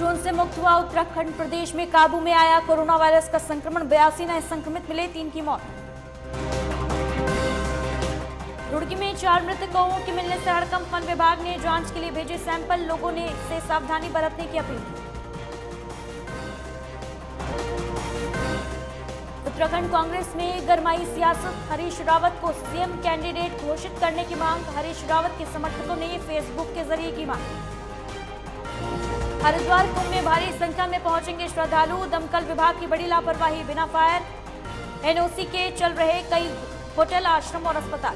जून से मुक्त हुआ उत्तराखंड, प्रदेश में काबू में आया कोरोना वायरस का संक्रमण, 82 नए संक्रमित मिले, 3 की मौत। रुड़की में 4 मृत कौओं के मिलने से हड़कंप, वन विभाग ने जांच के लिए भेजे सैंपल, लोगों ने से सावधानी बरतने की अपील की। उत्तराखंड कांग्रेस में गरमाई सियासत, हरीश रावत को सीएम कैंडिडेट घोषित करने की मांग, हरीश रावत के समर्थकों ने फेसबुक के जरिए की मांग। हरिद्वार कुंभ में भारी संख्या में पहुंचेंगे श्रद्धालु, दमकल विभाग की बड़ी लापरवाही, बिना फायर एनओसी के चल रहे कई होटल, आश्रम और अस्पताल।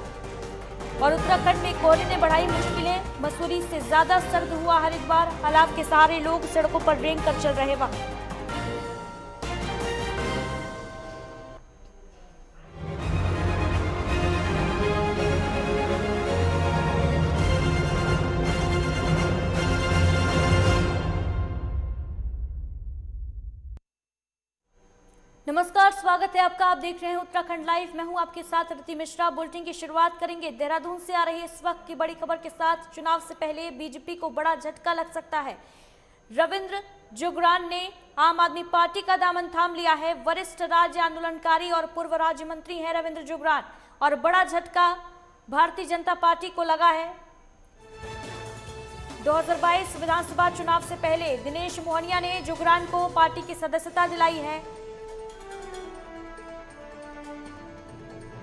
और उत्तराखंड में कोहरे ने बढ़ाई मुश्किलें, मसूरी से ज्यादा सर्द हुआ हरिद्वार, हालात के सहारे लोग सड़कों पर रेंग कर चल रहे वहां। नमस्कार, स्वागत है आपका। आप देख रहे हैं उत्तराखंड लाइव। मैं हूं आपके साथ ऋति मिश्रा। बुलेटिन की शुरुआत करेंगे देहरादून से आ रही इस वक्त की बड़ी खबर के साथ। चुनाव से पहले बीजेपी को बड़ा झटका लग सकता है। रविंद्र जुगरान ने आम आदमी पार्टी का दामन थाम लिया है। वरिष्ठ राज्य आंदोलनकारी और पूर्व राज्य मंत्री हैं रविंद्र जुगरान, और बड़ा झटका भारतीय जनता पार्टी को लगा है। 2022 विधानसभा चुनाव से पहले दिनेश मोहनिया ने जुगरान को पार्टी की सदस्यता दिलाई है।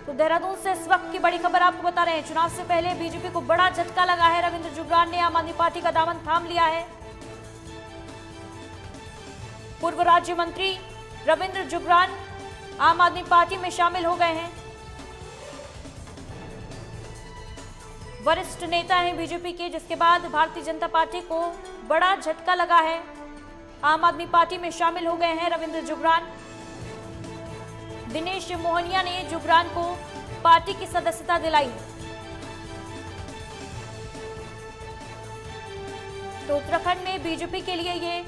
तो देहरादून से इस वक्त की बड़ी खबर आपको बता रहे हैं। चुनाव से पहले बीजेपी को बड़ा झटका लगा है। रविंद्र जुगरान ने आम आदमी पार्टी का दामन थाम लिया है। पूर्व राज्य मंत्री रविंद्र जुगरान आम आदमी पार्टी में शामिल हो गए हैं। वरिष्ठ नेता हैं बीजेपी के, जिसके बाद भारतीय जनता पार्टी को बड़ा झटका लगा है। आम आदमी पार्टी में शामिल हो गए हैं रविंद्र जुगरान। दिनेश मोहनिया ने जुगरान को पार्टी की सदस्यता दिलाई। तो उत्तराखंड में बीजेपी के लिए ये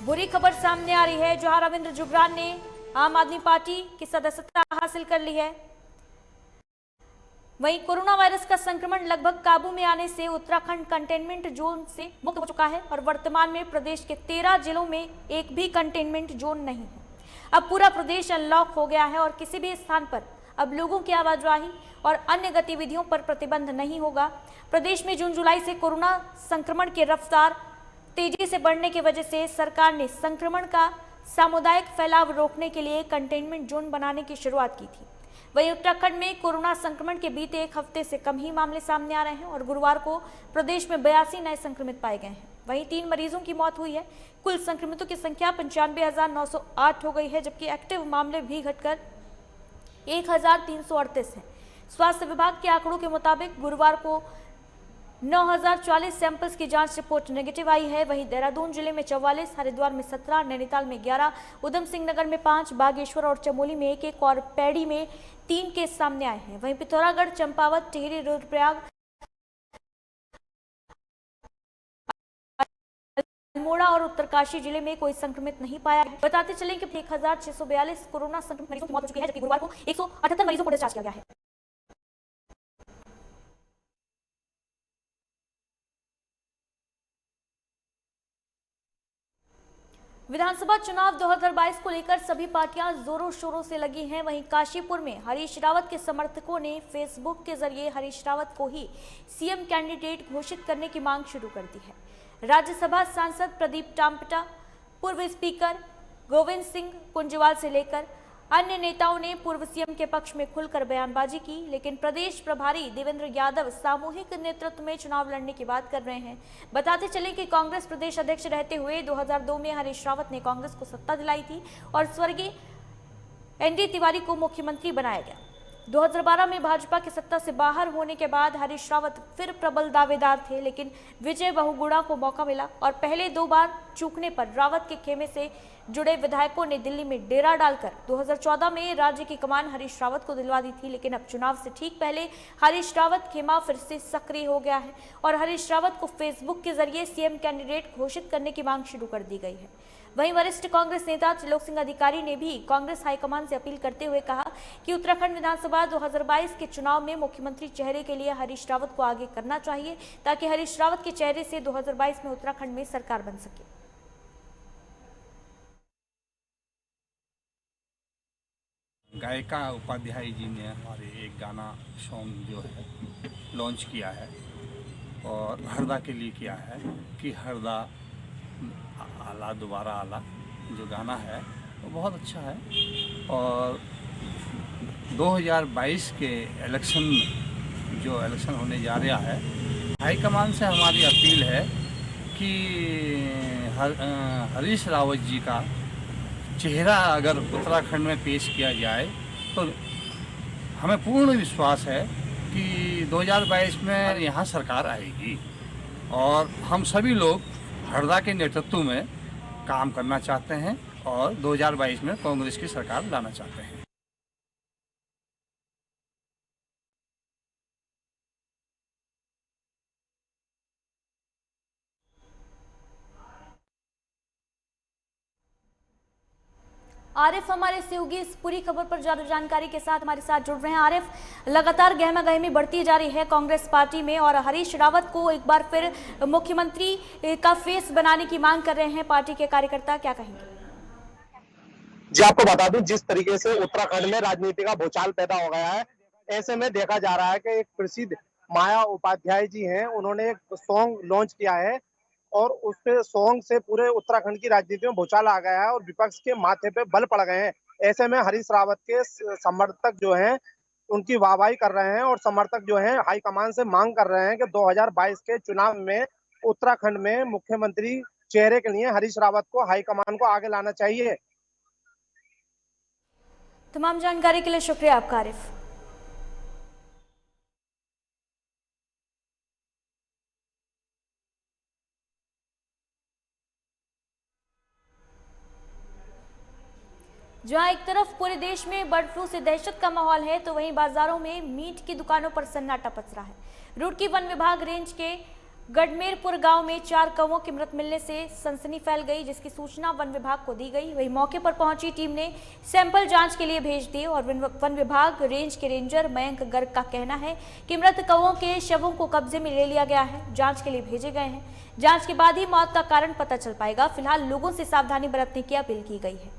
बुरी खबर सामने आ रही है, जहां रविंद्र जुगरान ने आम आदमी पार्टी की सदस्यता हासिल कर ली है। वहीं कोरोना वायरस का संक्रमण लगभग काबू में आने से उत्तराखंड कंटेनमेंट जोन से मुक्त हो चुका है, और वर्तमान में प्रदेश के 13 जिलों में एक भी कंटेनमेंट जोन नहीं है। अब पूरा प्रदेश अनलॉक हो गया है, और किसी भी स्थान पर अब लोगों की आवाजाही और अन्य गतिविधियों पर प्रतिबंध नहीं होगा। प्रदेश में जून जुलाई से कोरोना संक्रमण की रफ्तार तेजी से बढ़ने की वजह से सरकार ने संक्रमण का सामुदायिक फैलाव रोकने के लिए कंटेनमेंट जोन बनाने की शुरुआत की थी। वहीं उत्तराखंड में कोरोना संक्रमण के बीते एक हफ्ते से कम ही मामले सामने आ रहे हैं, और गुरुवार को प्रदेश में 82 नए संक्रमित पाए गए हैं। वहीं 3 मरीजों की मौत हुई है। कुल संक्रमितों की संख्या 95,908 हो गई है, जबकि एक्टिव मामले भी घटकर 1,338 हैं। स्वास्थ्य विभाग के आंकड़ों के मुताबिक गुरुवार को 9,040 सैंपल्स की जांच रिपोर्ट नेगेटिव आई है। वहीं देहरादून जिले में 44, हरिद्वार में 17, नैनीताल में 11, उधम सिंह नगर में 5, बागेश्वर और चमोली में 1 और पैड़ी में 3 केस सामने आए हैं। वहीं पिथौरागढ़, चंपावत, टिहरी, रुद्रप्रयाग, अल्मोड़ा और उत्तरकाशी जिले में कोई संक्रमित नहीं पाया है। बताते चलें कि 1,642 कोरोना संक्रमित मरीजों की मौत हो चुकी है, जबकि गुरुवार को 178 मरीजों को डिस्चार्ज किया गया है। विधानसभा चुनाव 2022 को लेकर सभी पार्टियां जोरों शोरों से लगी हैं। वहीं काशीपुर में हरीश रावत के समर्थकों ने फेसबुक के जरिए हरीश रावत को ही सीएम कैंडिडेट घोषित करने की मांग शुरू कर दी है। राज्यसभा सांसद प्रदीप टाम्पटा, पूर्व स्पीकर गोविंद सिंह कुंजवाल से लेकर अन्य नेताओं ने पूर्व सीएम के पक्ष में खुलकर बयानबाजी की, लेकिन प्रदेश प्रभारी देवेंद्र यादव सामूहिक नेतृत्व में चुनाव लड़ने की बात कर रहे हैं। बताते चले कि कांग्रेस प्रदेश अध्यक्ष रहते हुए 2002 में हरीश रावत ने कांग्रेस को सत्ता दिलाई थी, और स्वर्गीय एनडी तिवारी को मुख्यमंत्री बनाया गया। 2012 में भाजपा की सत्ता से बाहर होने के बाद हरीश रावत फिर प्रबल दावेदार थे, लेकिन विजय बहुगुणा को मौका मिला, और पहले 2 बार चूकने पर रावत के खेमे से जुड़े विधायकों ने दिल्ली में डेरा डालकर 2014 में राज्य की कमान हरीश रावत को दिलवा दी थी। लेकिन अब चुनाव से ठीक पहले हरीश रावत खेमा फिर से सक्रिय हो गया है, और हरीश रावत को फेसबुक के जरिए सीएम कैंडिडेट घोषित करने की मांग शुरू कर दी गई है। वहीं वरिष्ठ कांग्रेस नेता त्रिलोक सिंह अधिकारी ने भी कांग्रेस हाईकमान से अपील करते हुए कहा कि उत्तराखंड विधानसभा 2022 के चुनाव में मुख्यमंत्री चेहरे के लिए हरीश रावत को आगे करना चाहिए, ताकि हरीश रावत के चेहरे से 2022 में उत्तराखंड में सरकार बन सके। गायिका उपाध्याय जी ने हमारे एक गाना सॉन्ग जो है लॉन्च किया है और हरदा के लिए किया है कि हरदा आला दोबारा आला। जो गाना है वो बहुत अच्छा है और 2022 के इलेक्शन में जो इलेक्शन होने जा रहा है, हाईकमान से हमारी अपील है कि हरीश रावत जी का चेहरा अगर उत्तराखंड में पेश किया जाए तो हमें पूर्ण विश्वास है कि 2022 में यहाँ सरकार आएगी और हम सभी लोग हरदा के नेतृत्व में काम करना चाहते हैं और 2022 में कांग्रेस की सरकार लाना चाहते हैं। आरिफ हमारे सहयोगी इस पूरी खबर पर ज्यादा जानकारी के साथ हमारे साथ जुड़ रहे हैं। आरिफ, लगातार गहमा गहमी बढ़ती जा रही है कांग्रेस पार्टी में और हरीश रावत को एक बार फिर मुख्यमंत्री का फेस बनाने की मांग कर रहे हैं पार्टी के कार्यकर्ता, क्या कहेंगे? जी, आपको बता दूं, जिस तरीके से उत्तराखंड में राजनीति का भूचाल पैदा हो गया है, ऐसे में देखा जा रहा है कि एक प्रसिद्ध माया उपाध्याय जी हैं, उन्होंने एक सॉन्ग लॉन्च किया है और उस सॉन्ग से पूरे उत्तराखंड की राजनीति में भूचाल आ गया है और विपक्ष के माथे पे बल पड़ गए हैं। ऐसे में हरीश रावत के समर्थक जो हैं उनकी वाहवाही कर रहे हैं और समर्थक जो हैं हाईकमान से मांग कर रहे हैं कि 2022 के चुनाव में उत्तराखंड में मुख्यमंत्री चेहरे के लिए हरीश रावत को हाईकमान को आगे लाना चाहिए। तमाम जानकारी के लिए शुक्रिया आपका आरिफ। जहां एक तरफ पूरे देश में बर्ड फ्लू से दहशत का माहौल है, तो वहीं बाजारों में मीट की दुकानों पर सन्नाटा पसरा है। रुड़की वन विभाग रेंज के गढ़मेरपुर गांव में 4 कौवों की मृत मिलने से सनसनी फैल गई, जिसकी सूचना वन विभाग को दी गई। वहीं मौके पर पहुंची टीम ने सैंपल जांच के लिए भेज दिए और वन विभाग रेंज के रेंजर मयंक गर्ग का कहना है कि मृत कौवों के शवों को कब्जे में ले लिया गया है, जांच के लिए भेजे गए हैं। जांच के बाद ही मौत का कारण पता चल पाएगा। फिलहाल लोगों से सावधानी बरतने की अपील की गई है।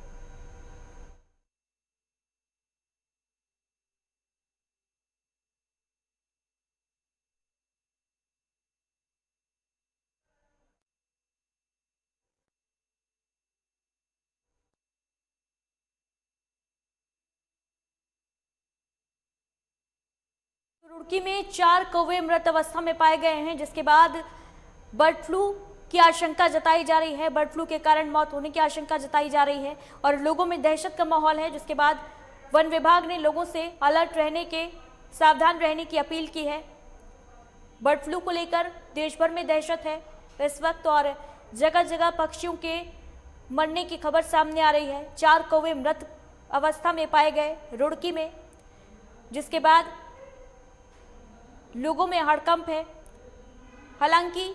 रुड़की में 4 कौवे मृत अवस्था में पाए गए हैं, जिसके बाद बर्ड फ्लू की आशंका जताई जा रही है। बर्ड फ्लू के कारण मौत होने की आशंका जताई जा रही है और लोगों में दहशत का माहौल है, जिसके बाद वन विभाग ने लोगों से अलर्ट रहने के, सावधान रहने की अपील की है। बर्ड फ्लू को लेकर देश भर में दहशत है इस वक्त और जगह जगह पक्षियों के मरने की खबर सामने आ रही है। 4 कौवे मृत अवस्था में पाए गए रुड़की में, जिसके बाद लोगों में हड़कंप है। हालांकि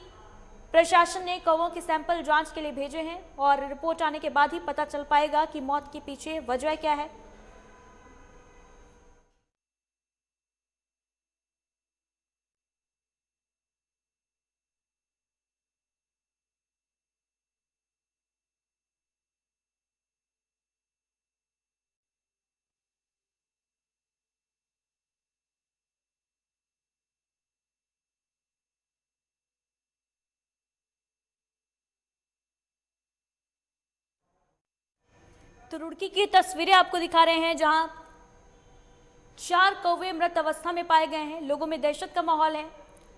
प्रशासन ने कौवों के सैंपल जांच के लिए भेजे हैं और रिपोर्ट आने के बाद ही पता चल पाएगा कि मौत के पीछे वजह क्या है। तो रुड़की की तस्वीरें आपको दिखा रहे हैं, जहां 4 कौवे मृत अवस्था में पाए गए हैं। लोगों में दहशत का माहौल है।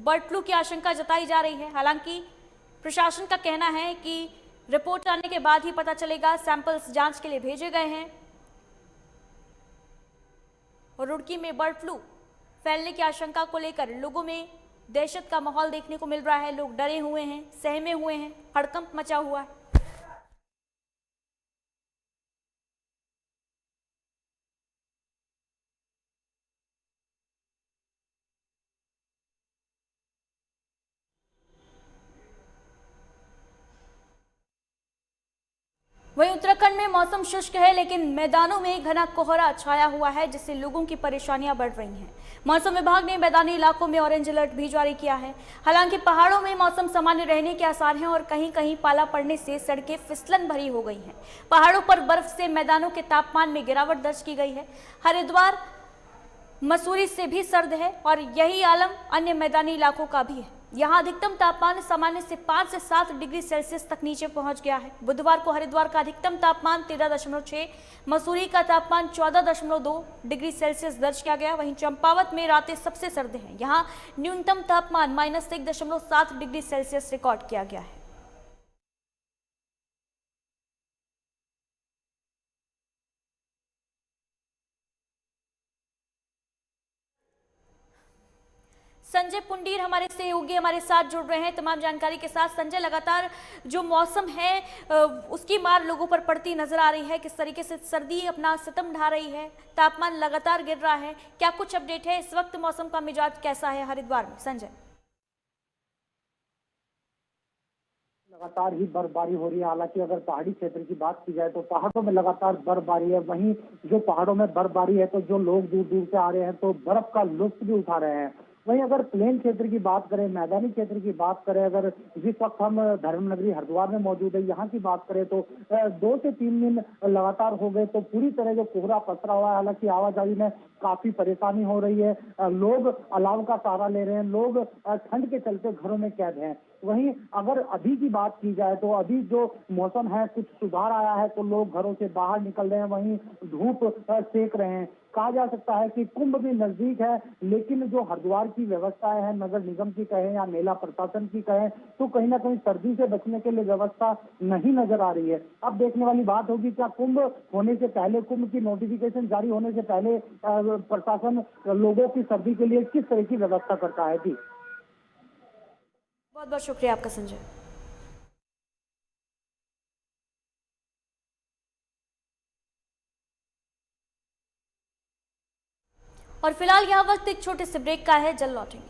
बर्ड फ्लू की आशंका जताई जा रही है। हालांकि प्रशासन का कहना है कि रिपोर्ट आने के बाद ही पता चलेगा। सैंपल्स जांच के लिए भेजे गए हैं और रुड़की में बर्ड फ्लू फैलने की आशंका को लेकर लोगों में दहशत का माहौल देखने को मिल रहा है। लोग डरे हुए हैं, सहमे हुए हैं, हड़कंप मचा हुआ है। मौसम शुष्क है, लेकिन मैदानों में घना कोहरा छाया हुआ है, जिससे लोगों की परेशानियां बढ़ रही हैं। मौसम विभाग ने मैदानी इलाकों में ऑरेंज अलर्ट भी जारी किया है। हालांकि पहाड़ों में मौसम सामान्य रहने के आसार हैं और कहीं कहीं पाला पड़ने से सड़कें फिसलन भरी हो गई हैं। पहाड़ों पर बर्फ से मैदानों के तापमान में गिरावट दर्ज की गई है। हरिद्वार मसूरी से भी सर्द है और यही आलम अन्य मैदानी इलाकों का भी है। यहाँ अधिकतम तापमान सामान्य से 5 से 7 डिग्री सेल्सियस तक नीचे पहुंच गया है। बुधवार को हरिद्वार का अधिकतम तापमान 13.6, मसूरी का तापमान 14.2 डिग्री सेल्सियस दर्ज किया गया। वहीं चंपावत में रातें सबसे सर्द हैं। यहाँ न्यूनतम तापमान -1.7 डिग्री सेल्सियस रिकॉर्ड किया गया है। संजय पुंडीर हमारे सहयोगी हमारे साथ जुड़ रहे हैं तमाम जानकारी के साथ। संजय, लगातार जो मौसम है उसकी मार लोगों पर पड़ती नजर आ रही है। किस तरीके से सर्दी अपना सितम ढा रही है, तापमान लगातार गिर रहा है, क्या कुछ अपडेट है? इस वक्त मौसम का मिजाज कैसा है हरिद्वार में? संजय, लगातार ही बर्फबारी हो रही है। हालांकि अगर पहाड़ी क्षेत्र की बात की जाए तो पहाड़ों में लगातार बर्फबारी है। वहीं जो पहाड़ों में बर्फबारी है तो जो लोग दूर दूर से आ रहे हैं तो बर्फ का लुत्फ भी उठा रहे हैं। वहीं अगर प्लेन क्षेत्र की बात करें, मैदानी क्षेत्र की बात करें, अगर जिस वक्त हम धर्मनगरी हरिद्वार में मौजूद है यहाँ की बात करें तो 2 से 3 दिन लगातार हो गए तो पूरी तरह जो कोहरा पसरा हुआ है। हालांकि आवाजाही में काफी परेशानी हो रही है। लोग अलाव का सहारा ले रहे हैं, लोग ठंड के चलते घरों में कैद हैं। वहीं अगर अभी की बात की जाए तो अभी जो मौसम है कुछ सुधार आया है तो लोग घरों से बाहर निकल रहे हैं, वहीं धूप सेक रहे हैं। कहा जा सकता है कि कुंभ भी नजदीक है, लेकिन जो हरिद्वार की व्यवस्थाएं हैं, नगर निगम की कहें या मेला प्रशासन की कहें, तो कहीं ना कहीं सर्दी से बचने के लिए व्यवस्था नहीं नजर आ रही है। अब देखने वाली बात होगी क्या कुंभ होने से पहले, कुंभ की नोटिफिकेशन जारी होने से पहले प्रशासन लोगों की सर्दी के लिए किस तरह की व्यवस्था करता है। जी, बहुत बहुत शुक्रिया आपका संजय। और फिलहाल यह वक्त एक छोटे से ब्रेक का है, जल्द लौटेंगे।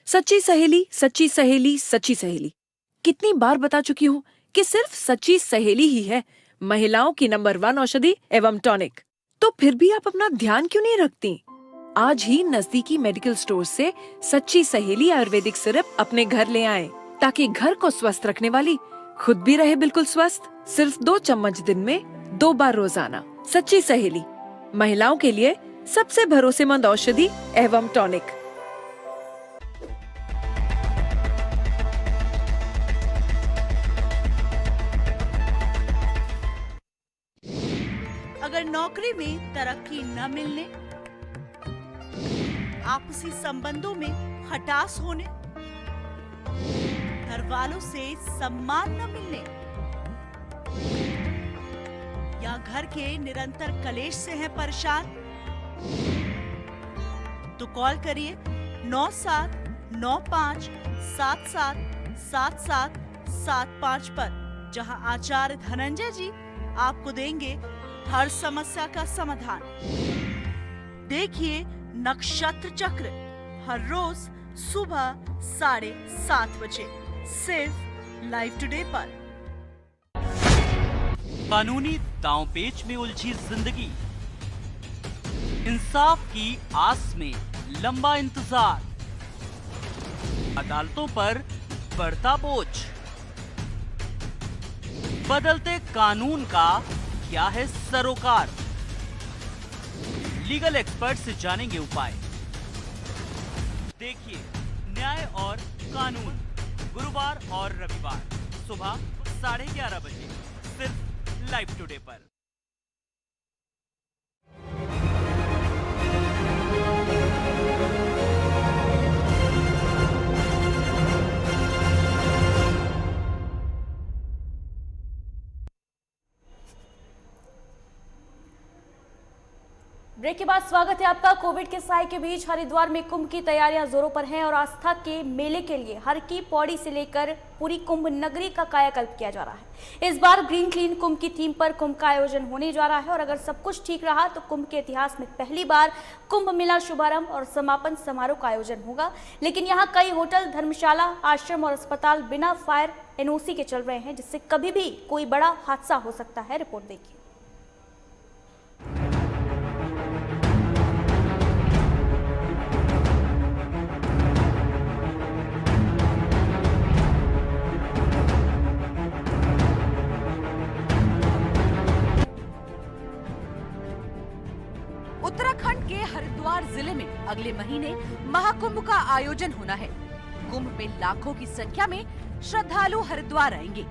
सच्ची सहेली, सच्ची सहेली, सच्ची सहेली। कितनी बार बता चुकी हूँ कि सिर्फ सच्ची सहेली ही है महिलाओं की नंबर 1 औषधि एवं टॉनिक। तो फिर भी आप अपना ध्यान क्यों नहीं रखती? आज ही नजदीकी मेडिकल स्टोर से सच्ची सहेली आयुर्वेदिक सिरप अपने घर ले आएं, ताकि घर को स्वस्थ रखने वाली खुद भी रहे बिल्कुल स्वस्थ। सिर्फ 2 चम्मच दिन में 2 बार रोजाना। सच्ची सहेली, महिलाओं के लिए सबसे भरोसेमंद औषधि एवं टॉनिक। अगर नौकरी में तरक्की न मिलने, आपसी संबंधों में खटास होने, घर वालों से सम्मान न मिलने या घर के निरंतर कलेश से हैं परेशान, तो कॉल करिए 9795777775 पर, जहां आचार्य धनंजय जी आपको देंगे हर समस्या का समाधान। देखिए नक्षत्र चक्र हर रोज सुबह 7:30 बजे सिर्फ लाइव टुडे पर। कानूनी दांवपेच में उलझी जिंदगी, इंसाफ की आस में लंबा इंतजार, अदालतों पर बढ़ता बोझ, बदलते कानून का क्या है सरोकार? लीगल एक्सपर्ट से जानेंगे उपाय। देखिए न्याय और कानून गुरुवार और रविवार सुबह 11:30 बजे सिर्फ लाइव टुडे पर। ब्रेक ब्रेक के बाद स्वागत है आपका। कोविड के साए के बीच हरिद्वार में कुंभ की तैयारियां जोरों पर हैं और आस्था के मेले के लिए हर की पौड़ी से लेकर पूरी कुंभ नगरी का कायाकल्प किया जा रहा है। इस बार ग्रीन क्लीन कुंभ की थीम पर कुंभ का आयोजन होने जा रहा है और अगर सब कुछ ठीक रहा तो कुंभ के इतिहास में पहली बार कुंभ मेला शुभारंभ और समापन समारोह का आयोजन होगा। लेकिन यहाँ कई होटल, धर्मशाला, आश्रम और अस्पताल बिना फायर एनओसी के चल रहे हैं, जिससे कभी भी कोई बड़ा हादसा हो सकता है। रिपोर्ट देखिए। उत्तराखंड के हरिद्वार जिले में अगले महीने महाकुंभ का आयोजन होना है। कुंभ में लाखों की संख्या में श्रद्धालु हरिद्वार आएंगे।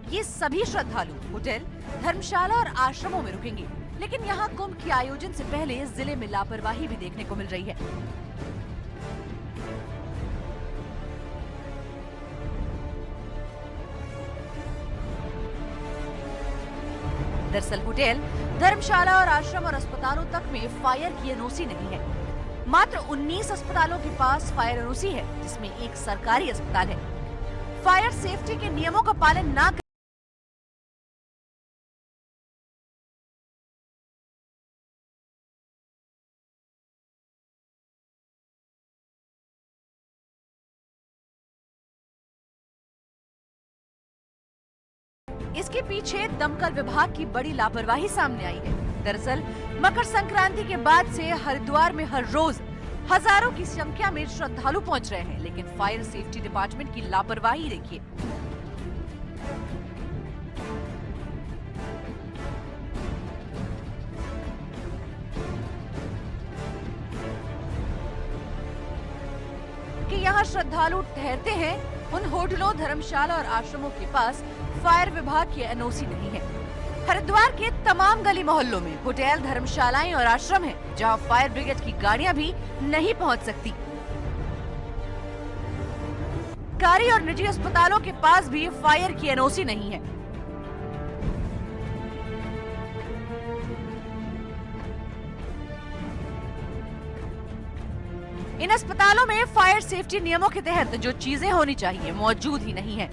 ये सभी श्रद्धालु होटल, धर्मशाला और आश्रमों में रुकेंगे। लेकिन यहाँ कुंभ के आयोजन से पहले जिले में लापरवाही भी देखने को मिल रही है। दरअसल होटल, धर्मशाला और आश्रम और अस्पतालों तक में फायर की एनओसी नहीं है। मात्र 19 अस्पतालों के पास फायर एनओसी है, जिसमें एक सरकारी अस्पताल है। फायर सेफ्टी के नियमों का पालन न इसके पीछे दमकल विभाग की बड़ी लापरवाही सामने आई है। दरअसल मकर संक्रांति के बाद से हरिद्वार में हर रोज हजारों की संख्या में श्रद्धालु पहुंच रहे हैं, लेकिन फायर सेफ्टी डिपार्टमेंट की लापरवाही देखिए। कि यहाँ श्रद्धालु ठहरते हैं, उन होटलों, धर्मशाला और आश्रमों के पास फायर विभाग की एनओसी नहीं है। हरिद्वार के तमाम गली मोहल्लों में होटल, धर्मशालाएं और आश्रम हैं, जहां फायर ब्रिगेड की गाड़ियां भी नहीं पहुंच सकती। सरकारी और निजी अस्पतालों के पास भी फायर की एनओसी नहीं है। इन अस्पतालों में फायर सेफ्टी नियमों के तहत जो चीजें होनी चाहिए मौजूद ही नहीं है।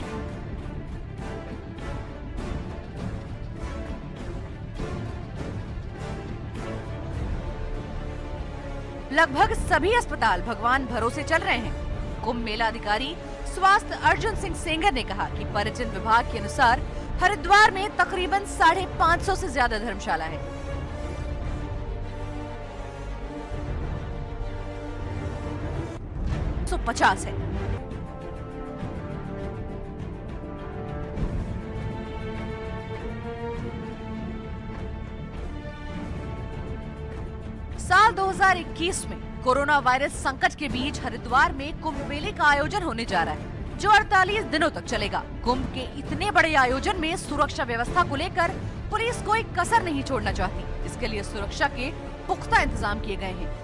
लगभग सभी अस्पताल भगवान भरोसे चल रहे हैं। कुंभ मेला अधिकारी स्वास्थ्य अर्जुन सिंह सेंगर ने कहा कि पर्यटन विभाग के अनुसार हरिद्वार में तकरीबन 550 से ज्यादा धर्मशाला है। तो 50 है। साल 2021 में कोरोना वायरस संकट के बीच हरिद्वार में कुंभ मेले का आयोजन होने जा रहा है, जो 48 दिनों तक चलेगा। कुंभ के इतने बड़े आयोजन में सुरक्षा व्यवस्था को लेकर पुलिस कोई कसर नहीं छोड़ना चाहती। इसके लिए सुरक्षा के पुख्ता इंतजाम किए गए हैं।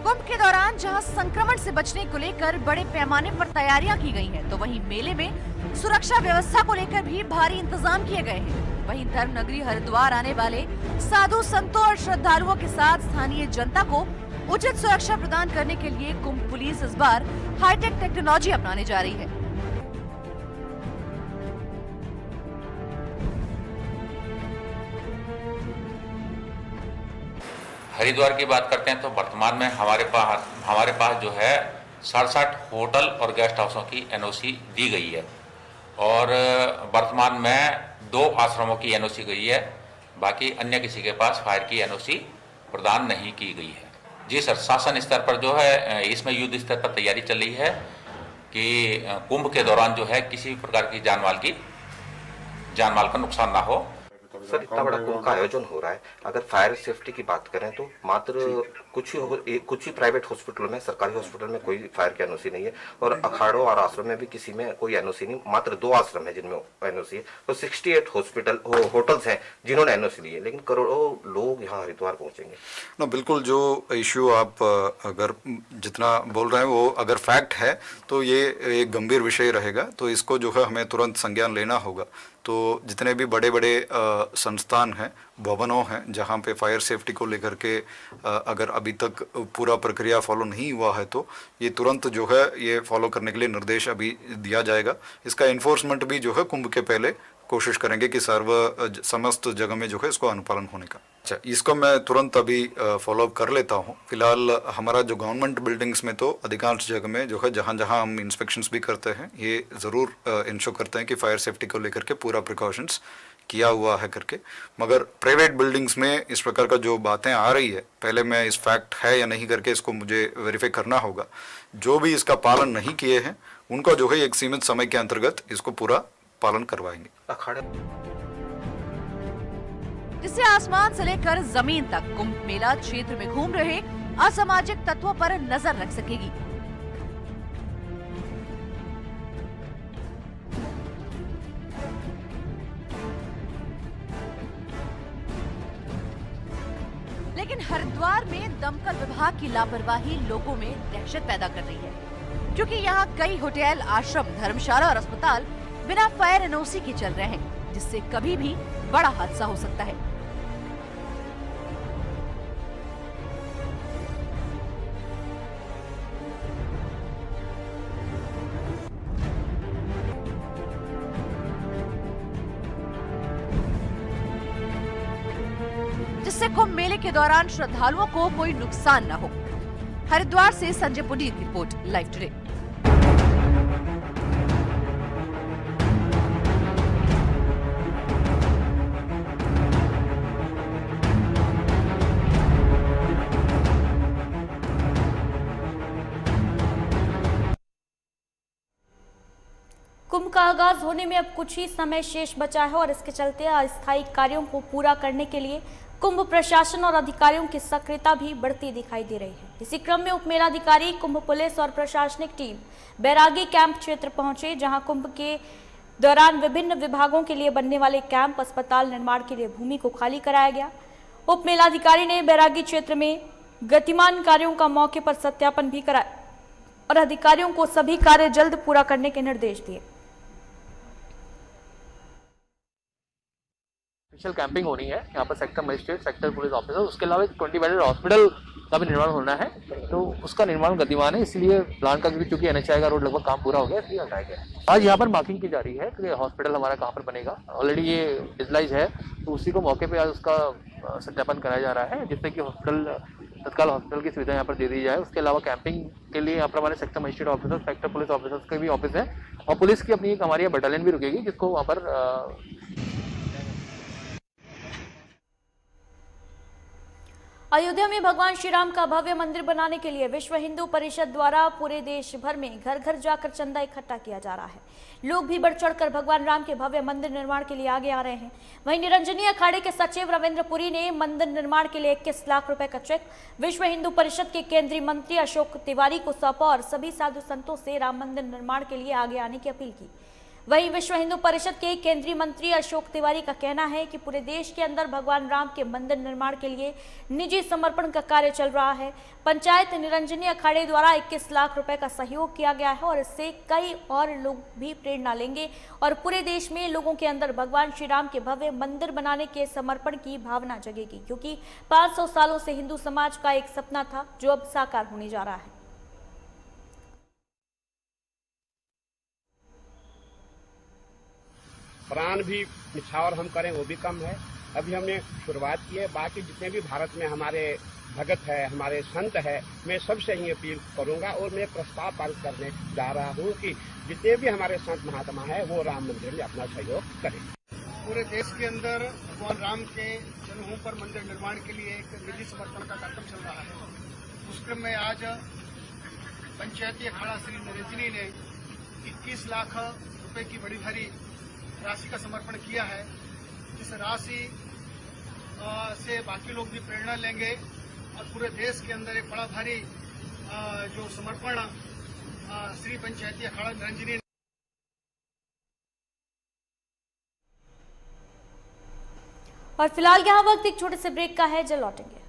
कुंभ के दौरान जहां संक्रमण से बचने को लेकर बड़े पैमाने पर तैयारियां की गई हैं, तो वहीं मेले में सुरक्षा व्यवस्था को लेकर भी भारी इंतजाम किए गए हैं। वहीं धर्म नगरी हरिद्वार आने वाले साधु संतों और श्रद्धालुओं के साथ स्थानीय जनता को उचित सुरक्षा प्रदान करने के लिए कुंभ पुलिस इस बार हाईटेक टेक्नोलॉजी अपनाने जा रही है। हरिद्वार की बात करते हैं तो वर्तमान में हमारे पास जो है 67 होटल और गेस्ट हाउसों की एनओसी दी गई है और वर्तमान में 2 आश्रमों की एनओसी गई है। बाकी अन्य किसी के पास फायर की एनओसी प्रदान नहीं की गई है। जी सर, शासन स्तर पर जो है इसमें युद्ध स्तर पर तैयारी चल रही है कि कुंभ के दौरान जो है किसी भी प्रकार की जानमाल का नुकसान ना हो। सर, इतना बड़ा कुंभ का आयोजन हो रहा है, अगर फायर सेफ्टी की बात करें तो मात्र कुछ ही प्राइवेट हॉस्पिटलों में, सरकारी हॉस्पिटल में कोई फायर की एनओसी नहीं है, और अखाड़ों और आश्रम में भी किसी में कोई एनओसी नहीं, मात्र 2 आश्रम है जिनमें एनओसी है। तो 68 होटल्स हैं जिन्होंने एनओसी ली है, लेकिन करोड़ों लोग यहाँ हरिद्वार पहुंचेंगे। नो, बिल्कुल जो इश्यू आप अगर जितना बोल रहे हैं वो अगर फैक्ट है तो ये एक गंभीर विषय रहेगा, तो इसको जो है हमें तुरंत संज्ञान लेना होगा। तो जितने भी बड़े बड़े संस्थान हैं, भवनों हैं जहाँ पे फायर सेफ्टी को लेकर के अगर अभी तक पूरा प्रक्रिया फॉलो नहीं हुआ है तो ये तुरंत जो है ये फॉलो करने के लिए निर्देश अभी दिया जाएगा। इसका इन्फोर्समेंट भी जो है कुंभ के पहले कोशिश करेंगे कि समस्त जगह में जो है इसको अनुपालन होने का। अच्छा, इसको मैं तुरंत अभी फॉलो अप कर लेता हूँ। फिलहाल हमारा जो गवर्नमेंट बिल्डिंग्स में तो अधिकांश जगह में जो है जहाँ जहाँ हम इंस्पेक्शंस भी करते हैं ये ज़रूर इंश्योर करते हैं कि फायर सेफ्टी को लेकर के पूरा प्रिकॉशंस किया हुआ है करके। मगर प्राइवेट बिल्डिंग्स में इस प्रकार का जो बातें आ रही है, पहले मैं इस फैक्ट है या नहीं करके इसको मुझे वेरीफाई करना होगा। जो भी इसका पालन नहीं किए हैं उनको जो है एक सीमित समय के अंतर्गत इसको पूरा पालन करवाएंगे। जिससे आसमान से लेकर जमीन तक कुंभ मेला क्षेत्र में घूम रहे असामाजिक तत्वों पर नजर रख सकेगी। लेकिन हरिद्वार में दमकल विभाग की लापरवाही लोगों में दहशत पैदा कर रही है, क्योंकि यहाँ कई होटल, आश्रम, धर्मशाला और अस्पताल बिना फायर एनओसी के चल रहे हैं, जिससे कभी भी बड़ा हादसा हो सकता है। जिससे कुंभ मेले के दौरान श्रद्धालुओं को कोई नुकसान न हो। हरिद्वार से संजय पुनीत की रिपोर्ट, लाइव टुडे। कुंभ का आगाज होने में अब कुछ ही समय शेष बचा है और इसके चलते अस्थायी कार्यों को पूरा करने के लिए कुंभ प्रशासन और अधिकारियों की सक्रियता भी बढ़ती दिखाई दे रही है। इसी क्रम में उप मेलाधिकारी, कुंभ पुलिस और प्रशासनिक टीम बैरागी कैंप क्षेत्र पहुंचे, जहां कुंभ के दौरान विभिन्न विभागों के लिए बनने वाले कैंप, अस्पताल निर्माण के लिए भूमि को खाली कराया गया। उप मेलाधिकारी ने बैरागी क्षेत्र में गतिमान कार्यों का मौके पर सत्यापन भी कराया और अधिकारियों को सभी कार्य जल्द पूरा करने के निर्देश दिए। स्पेशल कैंपिंग होनी है यहाँ पर, sector magistrate, sector police officer, उसके अलावा 20 बेडेड हॉस्पिटल का भी निर्माण होना है, तो उसका निर्माण गतिमान है, इसलिए प्लान का भी, चूंकि NHI का रोड लगभग काम पूरा हो गया, इसलिए हटाया गया। आज यहाँ पर मार्किंग की जा रही है कि हॉस्पिटल हमारा कहाँ पर बनेगा। ऑलरेडी ये डिजिटलाइज है, तो उसी को मौके पर आज उसका सत्यापन कराया जा रहा है, जिससे कि तत्काल हॉस्पिटल की सुविधा यहाँ पर दे दी जाए। उसके अलावा कैंपिंग के लिए यहाँ पर हमारे sector magistrate officer, sector police officers के भी ऑफिस है, और पुलिस की अपनी एक हमारी बटालियन भी रुकेगी, जिसको वहाँ पर अयोध्या में भगवान श्री राम का भव्य मंदिर बनाने के लिए विश्व हिंदू परिषद द्वारा पूरे देश भर में घर घर जाकर चंदा इकट्ठा किया जा रहा है। लोग भी बढ़ चढ़कर भगवान राम के भव्य मंदिर निर्माण के लिए आगे आ रहे हैं। वहीं निरंजनी अखाड़े के सचिव रविंद्र पुरी ने मंदिर निर्माण के लिए 21 लाख रुपए का चेक विश्व हिंदू परिषद के केंद्रीय मंत्री अशोक तिवारी को सौंपा और सभी साधु संतों से राम मंदिर निर्माण के लिए आगे आने की अपील की। वहीं विश्व हिंदू परिषद के केंद्रीय मंत्री अशोक तिवारी का कहना है कि पूरे देश के अंदर भगवान राम के मंदिर निर्माण के लिए निजी समर्पण का कार्य चल रहा है। पंचायत निरंजनी अखाड़े द्वारा 21 लाख रुपए का सहयोग किया गया है और इससे कई और लोग भी प्रेरणा लेंगे और पूरे देश में लोगों के अंदर भगवान श्री राम के भव्य मंदिर बनाने के समर्पण की भावना जगेगी, क्योंकि 500 सालों से हिंदू समाज का एक सपना था जो अब साकार होने जा रहा है। प्राण भी निछावर हम करें वो भी कम है। अभी हमने शुरुआत की है। बाकी जितने भी भारत में हमारे भगत है, हमारे संत है, मैं सबसे ही अपील करूंगा और मैं प्रस्ताव पारित करने जा रहा हूं कि जितने भी हमारे संत महात्मा है वो राम मंदिर में अपना सहयोग करें। पूरे देश के अंदर भगवान राम के जन्मभूमि पर मंदिर निर्माण के लिए एक निधि समर्पण का कार्यक्रम चल रहा है। उस क्रम में आज पंचायती अखाड़ा श्री निरंजनी ने 21 लाख रुपए की बड़ी भारी राशि का समर्पण किया है। जिस राशि से बाकी लोग भी प्रेरणा लेंगे और पूरे देश के अंदर एक बड़ा भारी जो समर्पण श्री पंचायती अखाड़ा निरंजनी। और फिलहाल यहाँ वक्त एक छोटे से ब्रेक का है, जल्द लौटेंगे।